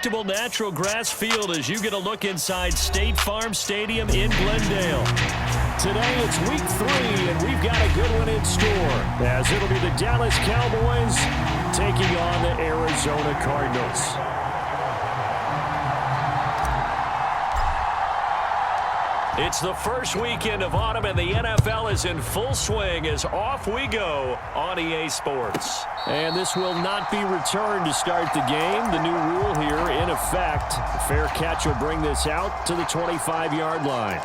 predictable natural grass field as you get a look inside State Farm Stadium in Glendale. Today it's week 3, and we've got a good one in store, as it'll be the Dallas Cowboys taking on the Arizona Cardinals. It's the first weekend of autumn, and the NFL is in full swing as off we go on EA Sports. And this will not be returned to start the game. The new rule here in effect. A fair catch will bring this out to the 25-yard line.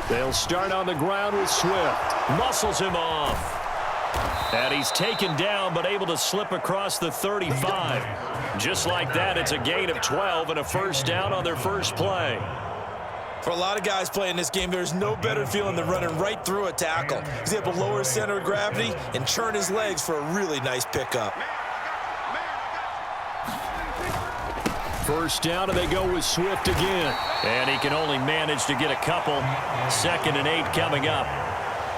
They'll start on the ground with Swift. Muscles him off. And he's taken down but able to slip across the 35. Just like that, it's a gain of 12 and a first down on their first play. For a lot of guys playing this game, there's no better feeling than running right through a tackle. He's able to lower his center of gravity and churn his legs for a really nice pickup. First down, and they go with Swift again. And he can only manage to get a couple. 2nd and 8 coming up.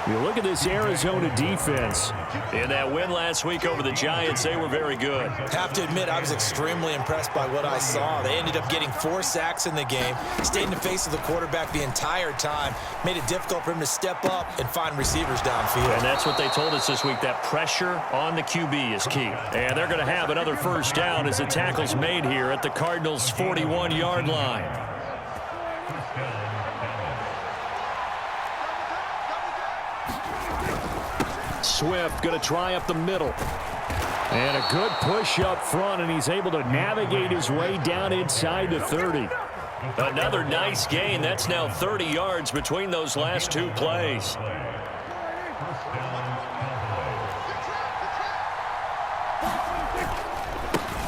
You look at this Arizona defense. In that win last week over the Giants, they were very good. Have to admit, I was extremely impressed by what I saw. They ended up getting 4 sacks in the game, stayed in the face of the quarterback the entire time, made it difficult for him to step up and find receivers downfield. And that's what they told us this week, that pressure on the QB is key. And they're going to have another first down as the tackle's made here at the Cardinals' 41-yard line. Swift going to try up the middle. And a good push up front, and he's able to navigate his way down inside the 30. Another nice gain. That's now 30 yards between those last 2 plays.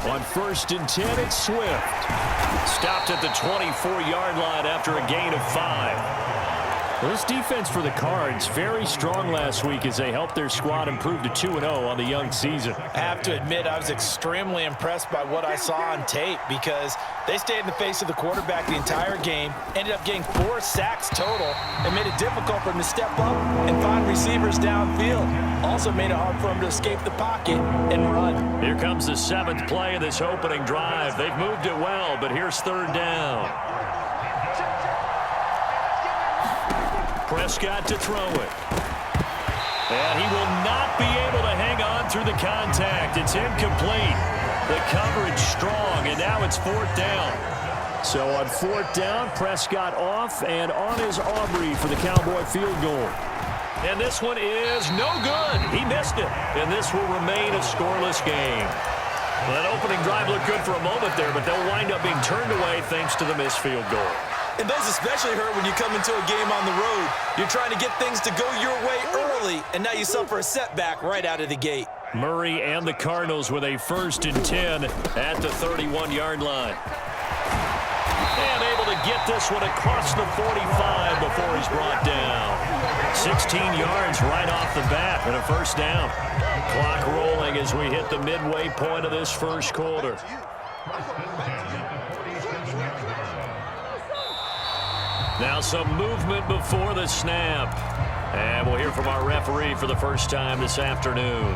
On 1st and 10, it's Swift. Stopped at the 24-yard line after a gain of 5. Well, this defense for the Cards, very strong last week as they helped their squad improve to 2-0 on the young season. I have to admit, I was extremely impressed by what I saw on tape because they stayed in the face of the quarterback the entire game, ended up getting 4 sacks total, and made it difficult for him to step up and find receivers downfield. Also made it hard for him to escape the pocket and run. Here comes the 7th play of this opening drive. They've moved it well, but here's 3rd down. Prescott to throw it. And he will not be able to hang on through the contact. It's incomplete. The coverage strong, and now it's 4th down. So on 4th down, Prescott off and on his Aubrey for the Cowboy field goal. And this one is no good. He missed it. And this will remain a scoreless game. Well, that opening drive looked good for a moment there, but they'll wind up being turned away thanks to the missed field goal. And those especially hurt when you come into a game on the road. You're trying to get things to go your way early, and now you suffer a setback right out of the gate. Murray and the Cardinals with a 1st and 10 at the 31-yard line. And able to get this one across the 45 before he's brought down. 16 yards right off the bat and a first down. Clock rolling as we hit the midway point of this first quarter. Now some movement before the snap. And we'll hear from our referee for the first time this afternoon.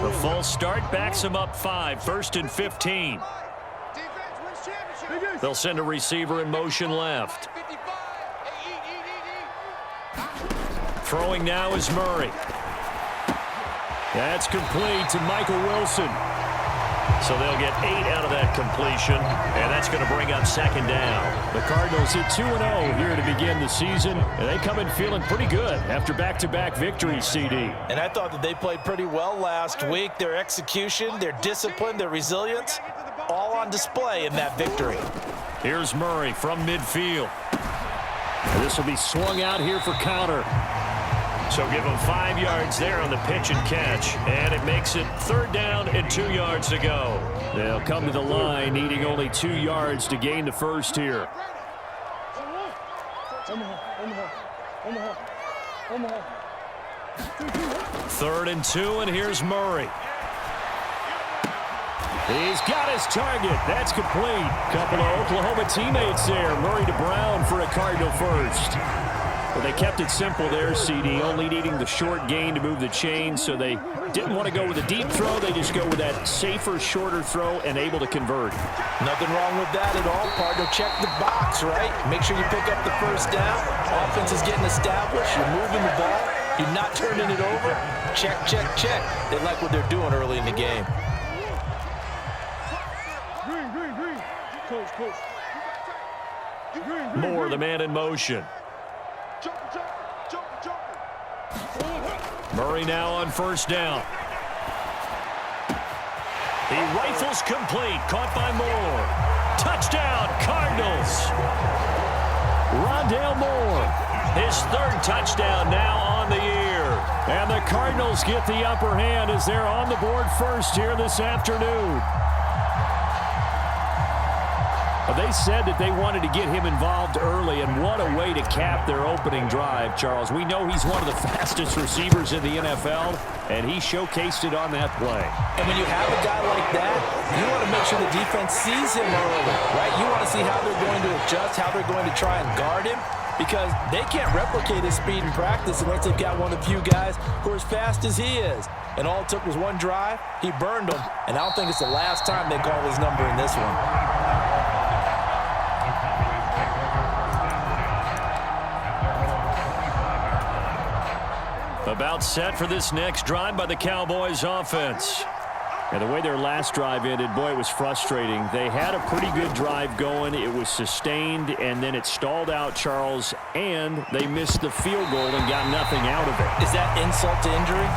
The false start backs him up 5. 1st and 15. They'll send a receiver in motion left. Throwing now is Murray. That's complete to Michael Wilson. So they'll get 8 out of that completion, and that's going to bring up 2nd down. The Cardinals hit 2-0 here to begin the season, and they come in feeling pretty good after back-to-back victories, CD. And I thought that they played pretty well last week. Their execution, their discipline, their resilience, all on display in that victory. Here's Murray from midfield. And this will be swung out here for counter. So give them 5 yards there on the pitch and catch. And it makes it 3rd down and 2 yards to go. They'll come to the line needing only 2 yards to gain the first here. 3rd and 2, and here's Murray. He's got his target. That's complete. Couple of Oklahoma teammates there. Murray to Brown for a Cardinal first. Well, they kept it simple there, CD, only needing the short gain to move the chain, so they didn't want to go with a deep throw. They just go with that safer, shorter throw and able to convert. Nothing wrong with that at all, partner. Check the box, right? Make sure you pick up the first down. Offense is getting established. You're moving the ball. You're not turning it over. Check, check, check. They like what they're doing early in the game. Moore, the man in motion. Murray now on first down. He rifles complete. Caught by Moore. Touchdown, Cardinals. Rondale Moore, his third touchdown now on the year. And the Cardinals get the upper hand as they're on the board first here this afternoon. They said that they wanted to get him involved early, and what a way to cap their opening drive, Charles. We know he's one of the fastest receivers in the NFL, and he showcased it on that play. And when you have a guy like that, you want to make sure the defense sees him early, right? You want to see how they're going to adjust, how they're going to try and guard him, because they can't replicate his speed in practice unless they've got one of the few guys who are as fast as he is. And all it took was one drive. He burned them, and I don't think it's the last time they call his number in this one. About set for this next drive by the Cowboys offense. And the way their last drive ended, boy, it was frustrating. They had a pretty good drive going. It was sustained, and then it stalled out, Charles, and they missed the field goal and got nothing out of it. Is that insult to injury?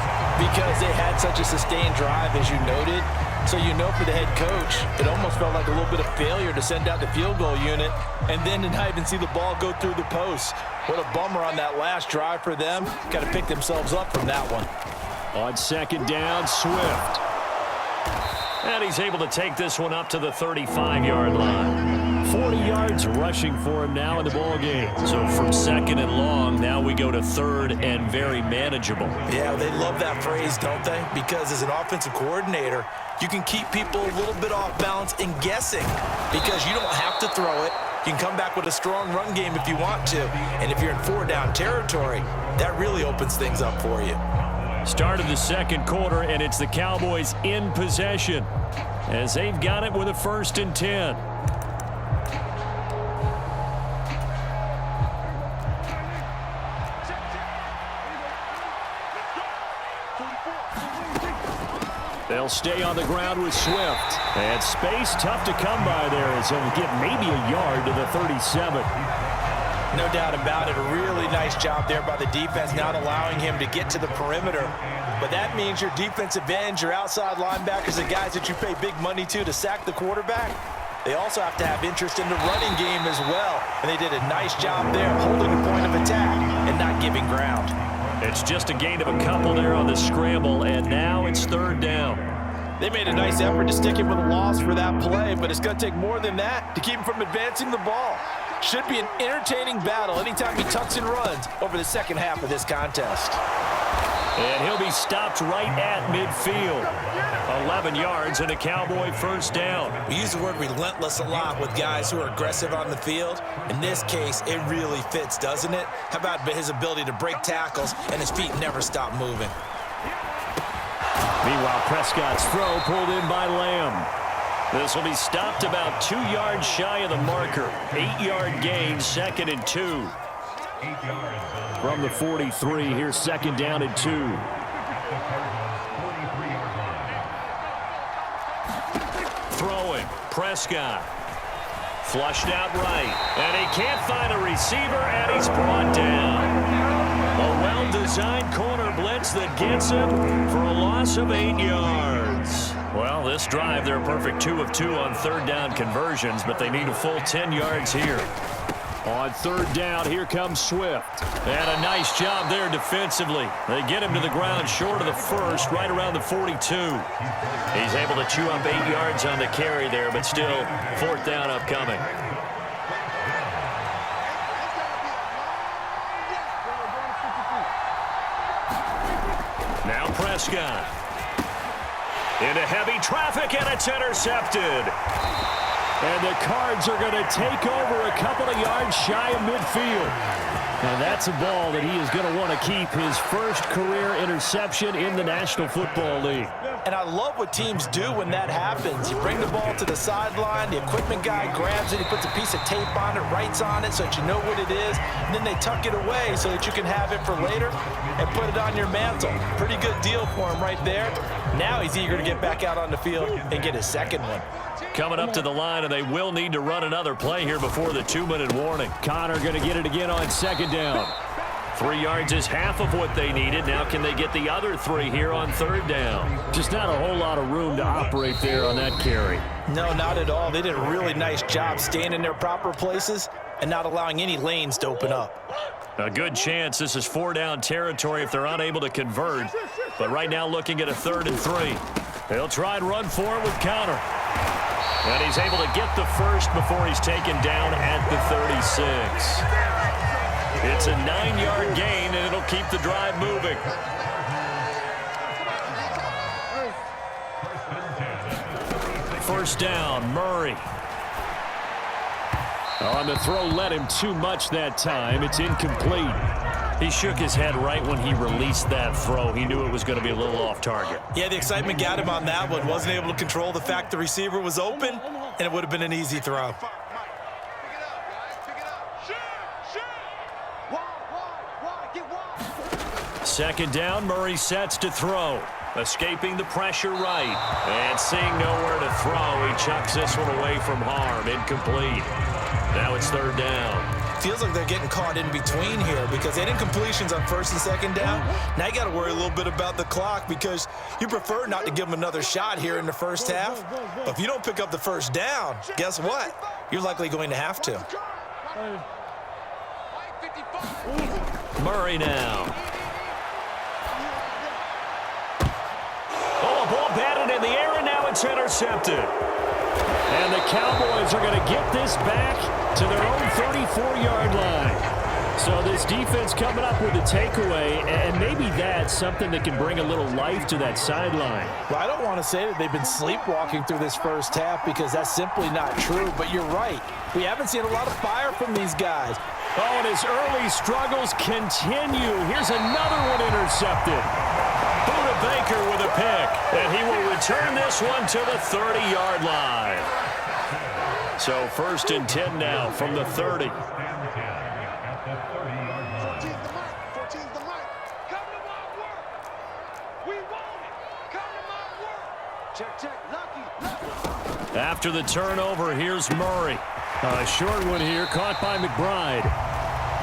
Because they had such a sustained drive, as you noted. So you know for the head coach, it almost felt like a little bit of failure to send out the field goal unit and then to not even see the ball go through the posts. What a bummer on that last drive for them. Got to pick themselves up from that one. On second down, Swift. And he's able to take this one up to the 35-yard line. 40 yards rushing for him now in the ballgame. So from second and long, now we go to third and very manageable. Yeah, they love that phrase, don't they? Because as an offensive coordinator, you can keep people a little bit off balance and guessing because you don't have to throw it. You can come back with a strong run game if you want to. And if you're in four-down territory, that really opens things up for you. Start of the second quarter, and it's the Cowboys in possession as they've got it with a 1st and 10. They'll stay on the ground with Swift. And space tough to come by there as he'll get maybe a yard to the 37. No doubt about it. A really nice job there by the defense, not allowing him to get to the perimeter. But that means your defensive ends, your outside linebackers, the guys that you pay big money to sack the quarterback, they also have to have interest in the running game as well. And they did a nice job there holding the point of attack and not giving ground. It's just a gain of a couple there on the scramble, and now it's third down. They made a nice effort to stick him with a loss for that play, but it's going to take more than that to keep him from advancing the ball. Should be an entertaining battle anytime he tucks and runs over the second half of this contest. And he'll be stopped right at midfield. 11 yards and a Cowboy first down. We use the word relentless a lot with guys who are aggressive on the field. In this case, it really fits, doesn't it? How about his ability to break tackles and his feet never stop moving? Meanwhile, Prescott's throw pulled in by Lamb. This will be stopped about 2 yards shy of the marker. 8-yard gain, 2nd and 2. From the 43, here's 2nd down and 2. Throwing, Prescott. Flushed out right. And he can't find a receiver, and he's brought down. A well-designed corner blitz that gets him for a loss of 8 yards. Well, this drive, they're a perfect 2 of 2 on third down conversions, but they need a full 10 yards here. On third down, here comes Swift. And a nice job there defensively. They get him to the ground short of the first, right around the 42. He's able to chew up 8 yards on the carry there, but still, fourth down upcoming. Now Prescott. Into heavy traffic, and it's intercepted. And the Cards are going to take over a couple of yards shy of midfield. And that's a ball that he is going to want to keep, his first career interception in the National Football League. And I love what teams do when that happens. You bring the ball to the sideline, the equipment guy grabs it, he puts a piece of tape on it, writes on it so that you know what it is, and then they tuck it away so that you can have it for later and put it on your mantle. Pretty good deal for him right there. Now he's eager to get back out on the field and get his second one. Coming up to the line, and they will need to run another play here before the 2-minute warning. Connor going to get it again on second down. 3 yards is half of what they needed. Now can they get the other 3 here on third down? Just not a whole lot of room to operate there on that carry. No, not at all. They did a really nice job staying in their proper places and not allowing any lanes to open up. A good chance this is 4-down territory if they're unable to convert. But right now looking at a 3rd and 3. They'll try and run for it with Connor. And he's able to get the first before he's taken down at the 36. It's a 9-yard gain, and it'll keep the drive moving. First down, Murray. On the throw, led him too much that time. It's incomplete. He shook his head right when he released that throw. He knew it was going to be a little off target. Yeah, the excitement got him on that one. Wasn't able to control the fact the receiver was open, and it would have been an easy throw. Second down, Murray sets to throw. Escaping the pressure right. And seeing nowhere to throw, he chucks this one away from harm. Incomplete. Now it's third down. Feels like they're getting caught in between here because they didn't completions on first and second down. Now you got to worry a little bit about the clock because you prefer not to give them another shot here in the first half. But if you don't pick up the first down, guess what? You're likely going to have to. Murray now. Oh, a ball batted in the air, and now it's intercepted. And the Cowboys are going to get this back to their own 34-yard line. So this defense coming up with a takeaway, and maybe that's something that can bring a little life to that sideline. Well, I don't want to say that they've been sleepwalking through this first half because that's simply not true, but you're right. We haven't seen a lot of fire from these guys. Oh, and his early struggles continue. Here's another one intercepted. Buda Baker with a pick, and he will return this one to the 30-yard line. So first and 10 now from the 30. After the turnover, here's Murray. A short one here, caught by McBride.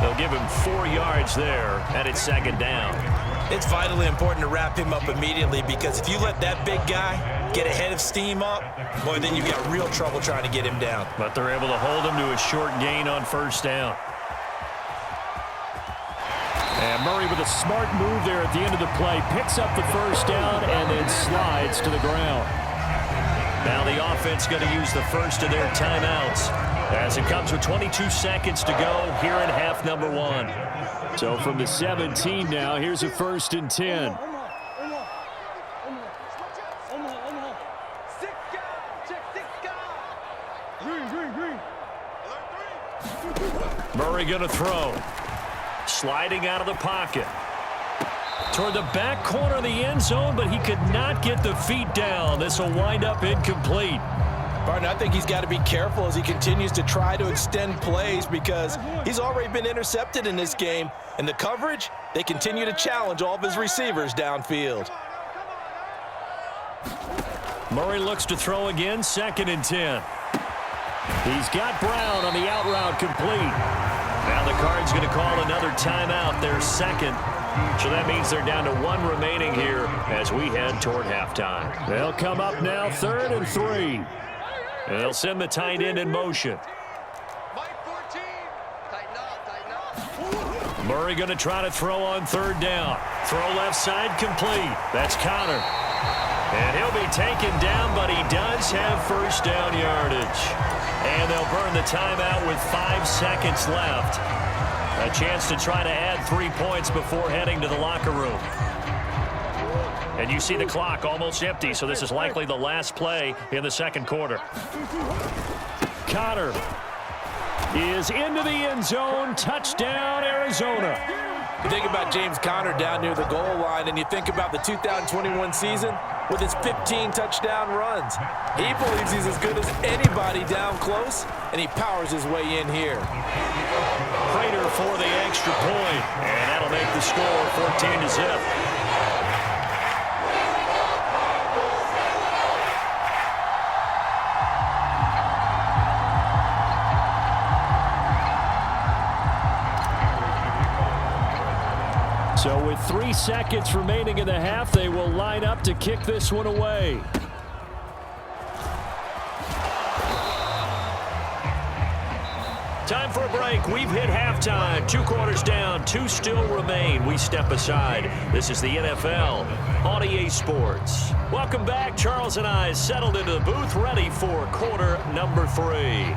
They'll give him 4 yards there, and it's second down. It's vitally important to wrap him up immediately because if you let that big guy get ahead of steam up, boy, then you've got real trouble trying to get him down. But they're able to hold him to a short gain on first down. And Murray with a smart move there at the end of the play. Picks up the first down and then slides to the ground. Now the offense going to use the first of their timeouts as it comes with 22 seconds to go here in half number 1. So from the 17 now, here's a first and 10. Murray going to throw. Sliding out of the pocket. Toward the back corner of the end zone, but he could not get the feet down. This will wind up incomplete. Barton, I think he's got to be careful as he continues to try to extend plays because he's already been intercepted in this game. And the coverage, they continue to challenge all of his receivers downfield. Murray looks to throw again, second and 10. He's got Brown on the out route complete. Now the Cards going to call another timeout, their second. So that means they're down to 1 remaining here as we head toward halftime. They'll come up now, 3rd and 3. They'll send the tight end in motion. Murray going to try to throw on third down. Throw left side complete. That's Connor. And he'll be taken down, but he does have first down yardage. And they'll burn the timeout with 5 seconds left. A chance to try to add 3 points before heading to the locker room. And you see the clock almost empty, so this is likely the last play in the second quarter. Connor is into the end zone. Touchdown, Arizona. You think about James Conner down near the goal line, and you think about the 2021 season with his 15 touchdown runs. He believes he's as good as anybody down close, and he powers his way in here. Prater for the extra point, and that'll make the score 14-0. So with 3 seconds remaining in the half, they will line up to kick this one away. Time for a break. We've hit halftime. 2 quarters down. 2 still remain. We step aside. This is the NFL on EA Sports. Welcome back. Charles and I settled into the booth, ready for quarter number 3.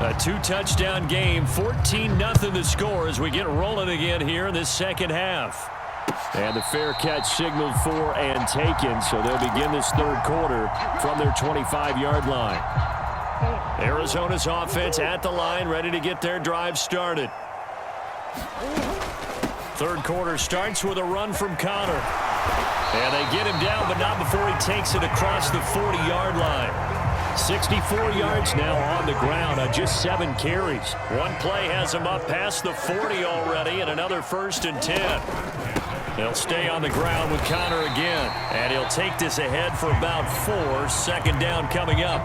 A 2-touchdown game, 14-0 the score as we get rolling again here in this second half. And the fair catch signaled for and taken, so they'll begin this third quarter from their 25-yard line. Arizona's offense at the line, ready to get their drive started. Third quarter starts with a run from Connor. And they get him down, but not before he takes it across the 40-yard line. 64 yards now on the ground on just 7 carries. One play has him up past the 40 already, and another 1st and 10. He'll stay on the ground with Connor again, and he'll take this ahead for about 4. Second down coming up.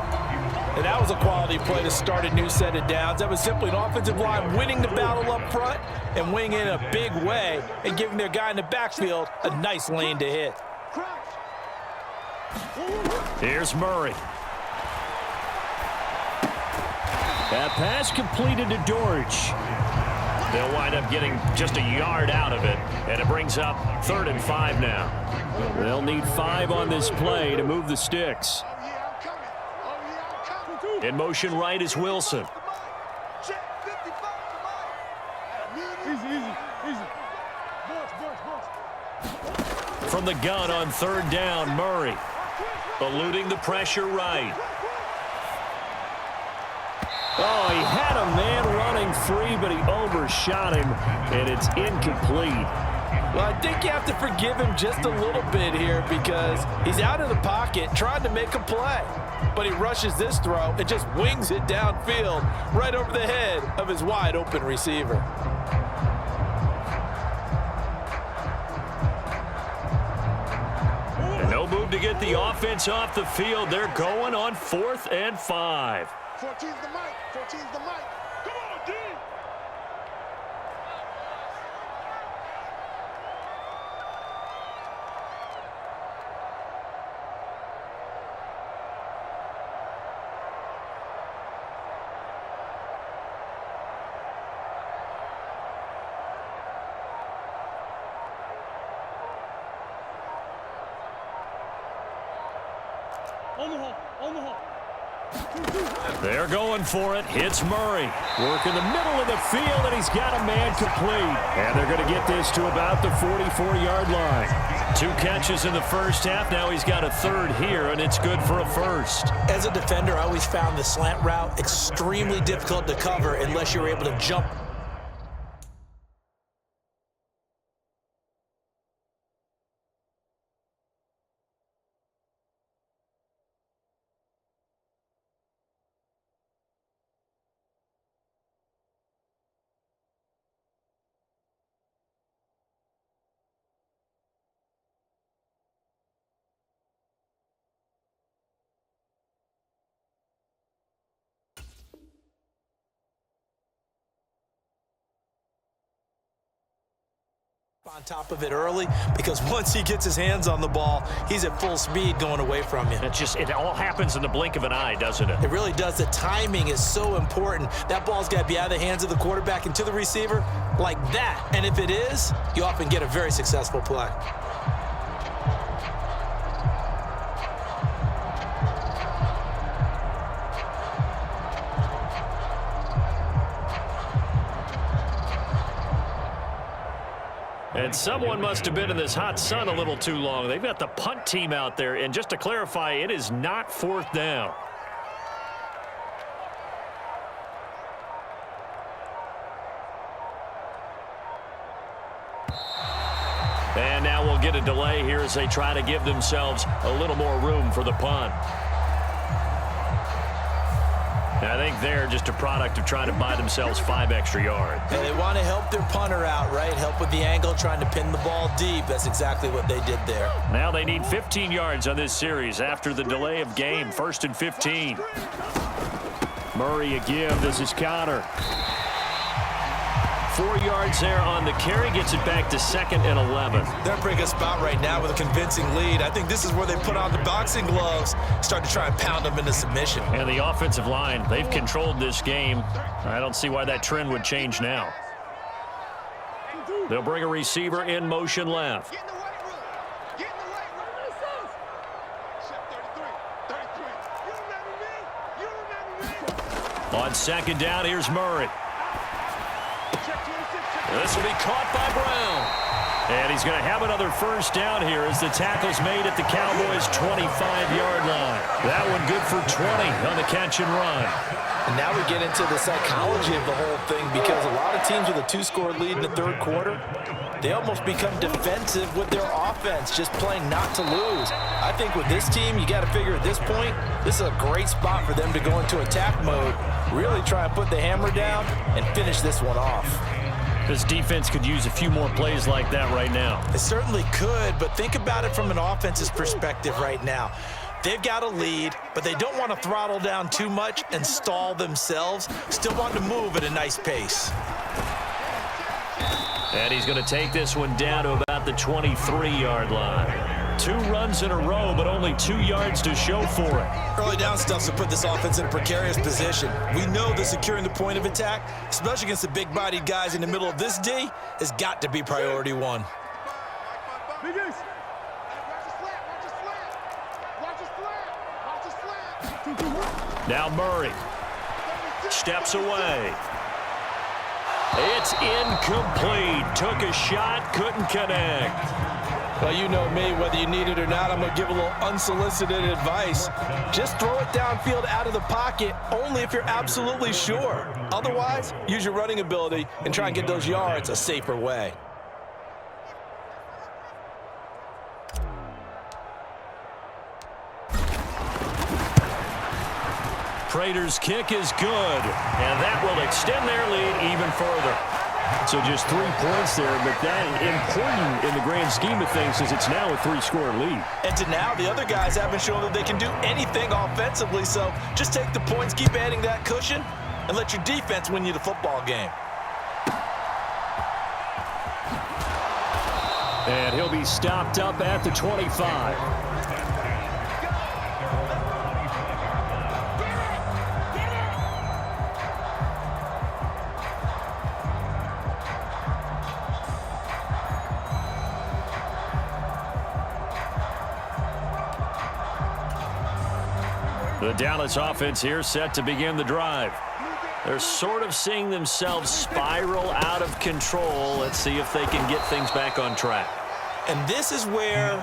And that was a quality play to start a new set of downs. That was simply an offensive line winning the battle up front and winning in a big way and giving their guy in the backfield a nice lane to hit. Here's Murray. That pass completed to Dortch. They'll wind up getting just a yard out of it, and it brings up 3rd and 5 now. They'll need 5 on this play to move the sticks. In motion right is Wilson. From the gun on 3rd down, Murray. Eluding the pressure right. Oh, he had a man running free, but he overshot him, and it's incomplete. Well, I think you have to forgive him just a little bit here because he's out of the pocket trying to make a play. But he rushes this throw and just wings it downfield right over the head of his wide-open receiver. And no move to get the offense off the field. They're going on 4th and 5. 14's the mic. 14's the mic. Come on, D. On the hole. They're going for it. Hits Murray. Work in the middle of the field, and he's got a man complete. And they're going to get this to about the 44-yard line. 2 catches in the first half. Now he's got a 3rd here, and it's good for a 1st. As a defender, I always found the slant route extremely difficult to cover unless you're able to jump. On top of it early, because once he gets his hands on the ball, he's at full speed going away from you. It all happens in the blink of an eye, doesn't it? It really does. The timing is so important. That ball's got to be out of the hands of the quarterback and to the receiver like that. And if it is, you often get a very successful play. And someone must have been in this hot sun a little too long. They've got the punt team out there. And just to clarify, it is not 4th down. And now we'll get a delay here as they try to give themselves a little more room for the punt. I think they're just a product of trying to buy themselves 5 extra yards. And they want to help their punter out, right? Help with the angle, trying to pin the ball deep. That's exactly what they did there. Now they need 15 yards on this series after the delay of game. 1st and 15. Murray a give. This is Connor. 4 yards there on the carry. Gets it back to 2nd and 11. They're in a pretty good spot right now with a convincing lead. I think this is where they put on the boxing gloves, start to try and pound them into submission. And the offensive line, they've controlled this game. I don't see why that trend would change now. They'll bring a receiver in motion left. Get in the right room. Get in the right room. Shot 33. You remember me? You remember me? On 2nd down, here's Murray. Check 26. This will be caught by Brown. And he's going to have another 1st down here as the tackle's made at the Cowboys' 25-yard line. That one good for 20 on the catch and run. And now we get into the psychology of the whole thing, because a lot of teams with a 2-score lead in the 3rd quarter, they almost become defensive with their offense, just playing not to lose. I think with this team, you got to figure at this point, this is a great spot for them to go into attack mode, really try and put the hammer down and finish this one off. This defense could use a few more plays like that right now. It certainly could, but think about it from an offense's perspective right now. They've got a lead, but they don't want to throttle down too much and stall themselves. Still want to move at a nice pace. And he's going to take this one down to about the 23-yard line. 2 runs in a row, but only 2 yards to show for it. Early down stuff to put this offense in a precarious position. We know that securing the point of attack, especially against the big-bodied guys in the middle of this D, has got to be priority 1. Now Murray steps away. It's incomplete. Took a shot, couldn't connect. Well, you know me, whether you need it or not, I'm going to give a little unsolicited advice. Just throw it downfield out of the pocket, only if you're absolutely sure. Otherwise, use your running ability and try and get those yards a safer way. Prater's kick is good, and that will extend their lead even further. So just 3 points there, but that important in the grand scheme of things, as it's now a 3-score lead. And to now, the other guys haven't shown that they can do anything offensively, so just take the points, keep adding that cushion, and let your defense win you the football game. And he'll be stopped up at the 25. The Dallas offense here set to begin the drive. They're sort of seeing themselves spiral out of control. Let's see if they can get things back on track. And this is where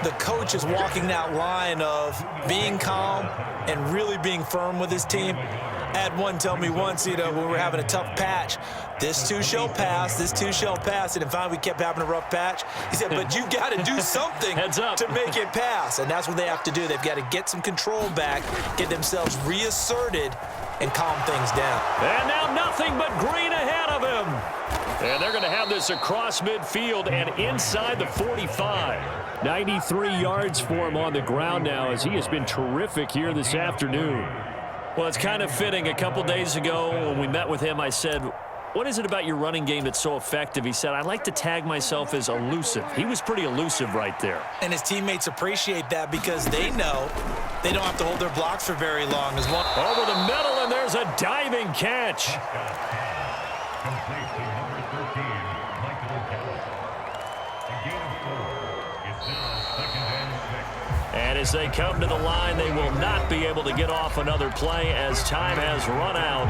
the coach is walking that line of being calm and really being firm with his team. I had one tell me once, when we were having a tough patch, this too shall pass, this too shall pass. And finally, we kept having a rough patch. He said, but you got to do something to make it pass. And that's what they have to do. They've got to get some control back, get themselves reasserted, and calm things down. And now nothing but green ahead of him. And they're going to have this across midfield and inside the 45. 93 yards for him on the ground now, as he has been terrific here this afternoon. Well, it's kind of fitting. A couple days ago when we met with him, I said, what is it about your running game that's so effective? He said, I like to tag myself as elusive. He was pretty elusive right there. And his teammates appreciate that because they know they don't have to hold their blocks for very long as well. Over the middle, and there's a diving catch. And as they come to the line, they will not be able to get off another play as time has run out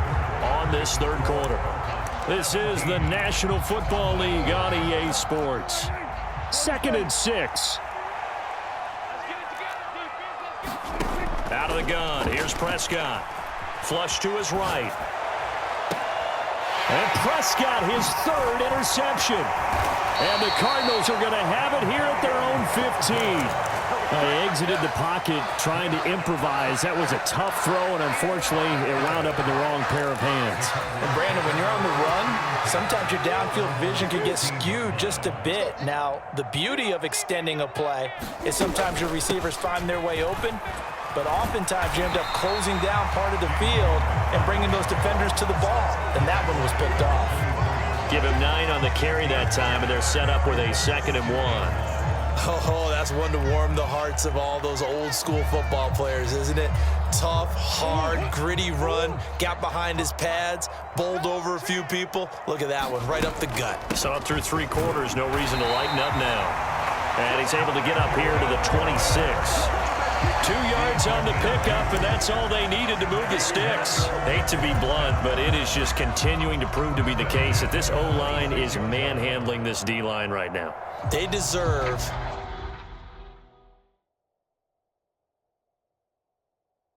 on this 3rd quarter. This is the National Football League on EA Sports. 2nd and 6. Out of the gun. Here's Prescott. Flush to his right. And Prescott, his 3rd interception. And the Cardinals are going to have it here at their own 15. They exited the pocket trying to improvise. That was a tough throw, and unfortunately, it wound up in the wrong pair of hands. And Brandon, when you're on the run, sometimes your downfield vision can get skewed just a bit. Now, the beauty of extending a play is sometimes your receivers find their way open, but oftentimes you end up closing down part of the field and bringing those defenders to the ball, and that one was picked off. Give him 9 on the carry that time, and they're set up with a 2nd and 1. Oh, that's one to warm the hearts of all those old school football players, isn't it? Tough, hard, gritty run, got behind his pads, bowled over a few people. Look at that one, right up the gut. Saw it through 3 quarters, no reason to lighten up now. And he's able to get up here to the 26. 2 yards on the pickup, and that's all they needed to move the sticks. Hate to be blunt, but it is just continuing to prove to be the case that this O-line is manhandling this D-line right now. They deserve